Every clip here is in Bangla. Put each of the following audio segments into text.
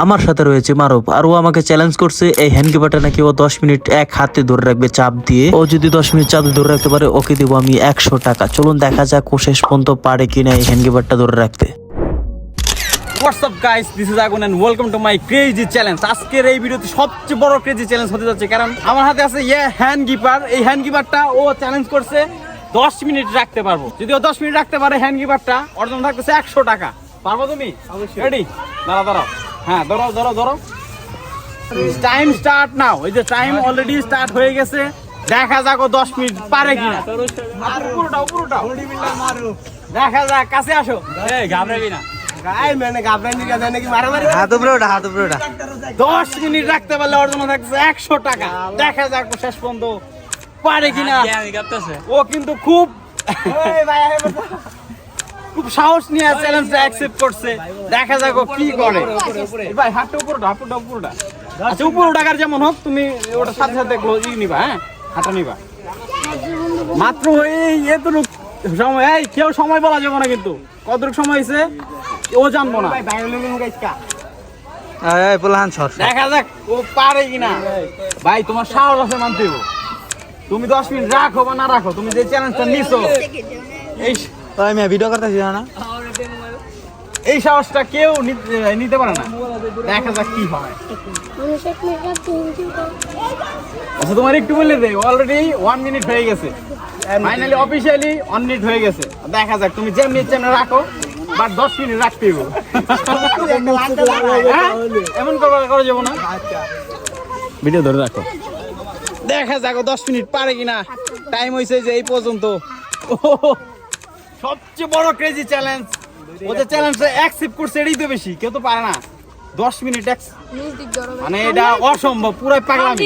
আমার সাথে রয়েছে মারুফ, আর ও আমাকে চ্যালেঞ্জ করছে এই হ্যান্ডকিপারটা নাকি ও 10 মিনিট এক হাতে ধরে রাখবে চাপ দিয়ে। ও যদি 10 মিনিট চাপ ধরে রাখতে পারে ওকে দিব আমি 100 টাকা। চলুন দেখা যাক ও শেষ পর্যন্ত পারে কিনা এই হ্যান্ডকিপারটা ধরে রাখতে। What's up guys, this is Agun and welcome to my crazy challenge. আজকের এই ভিডিওতে সবচেয়ে বড় ক্রেজি চ্যালেঞ্জ হতে যাচ্ছে, কারণ আমার হাতে আছে হ্যান্ড কিপার। এই হ্যান্ড কিপারটা ও চ্যালেঞ্জ করছে 10 মিনিট রাখতে পারবো। যদি ও 10 মিনিট রাখতে পারে হ্যান্ড কিপারটা ওর জন্য থাকতেছে 100 টাকা। পারবো তুমি? রেডি? দাঁড়াও হ্যাঁ, ধরো টাইম স্টার্ট নাও। এই যে টাইম অলরেডি স্টার্ট হয়ে গেছে, দেখা যাক ও 10 মিনিট পারে কিনা। পুরোটা দেখা যাক, কাছে আসো। এই ঘাবড়াবি না, 10 মিনিট রাখতে পারলে ওর জন্য থাকছে 100 টাকা। দেখা যাক ও শেষ পর্যন্ত পারে কিনা। ও কিন্তু খুব সাহস নিয়ে চ্যালেঞ্জটা অ্যাকসেপ্ট করছে। দেখা যাক ও কি করে। ভাই হাতটা উপরটা। আচ্ছা উপর টাকার যেমন হোক, তুমি ওটা সাথে সাথে নিবা। হ্যাঁ, হাঁটা নিবা মাত্র। এই এতটুকু সময়, এই কেউ সময় বলা যাবে না কিন্তু। কতটুকু সময় হয়েছে ও জানবো না। দেখা যাক ও পারে কিনা। ভাই তোমার সাহস আছে মানতে হবে। তুমি 10 মিনিট রাখো বা না রাখো, তুমি যে চ্যালেঞ্জটা নিছো, ভিডিও করতেছি না, এই সাহসটা কেউ নিতে পারে না। দেখা যাক কি হয়। আচ্ছা তোমার একটু বললে দে, অলরেডি 1 মিনিট হয়ে গেছে। ফাইনালি অফিসিয়ালি 1 মিনিট হয়ে গেছে। দেখা যাক তুমি যেমনি চ্যানেল রাখো, বাট 10 মিনিট রাখতে হবে। এমন করে যাবো না। ভিডিও ধরে রাখো, দেখা যাক 10 মিনিট পারে কিনা। টাইম হয়েছে যে এই পর্যন্ত। সবচেয়ে বড় ক্রেজি চ্যালেঞ্জ। ও যে চ্যালেঞ্জটা অ্যাকসেপ্ট করছে এটাই তো বেশি, কেউ তো পারে না 10 মিনিট। মানে এটা অসম্ভব, পুরো পাগলামি।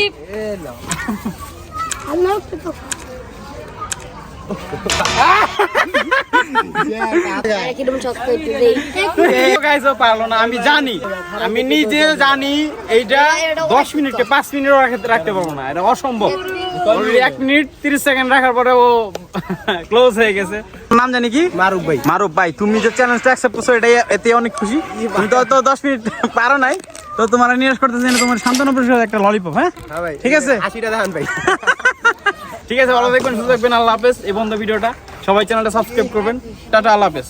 পারলো না, আমি জানি, আমি নিজে জানি এইটা 10 মিনিটকে 5 মিনিটও রাখতে পারবো না। এটা অসম্ভব। 1 মিনিট 30 সেকেন্ড রাখার পরে ও ক্লোজ হয়ে গেছে। নাম জানি কি? মারুফ ভাই, তুমি যে চ্যালেঞ্জটা অ্যাকসেপ্ট করছো এটাই এতে অনেক খুশি। তুমি তো 10 মিনিট পারো নাই, তো তোমার নিরাশ করতেছি না। তোমার শান্তনু পরিষদ একটা ললিপপ। হ্যাঁ ঠিক আছে, 80টা দেখান ভাই। ঠিক আছে, ভালো থাকবেন, সুস্থ থাকবেন। আল্লাহ হাফেজ। এই বন্ধ ভিডিওটা সবাই চ্যানেলটা সাবস্ক্রাইব করবেন। টাটা, আল্লাহ হাফেজ।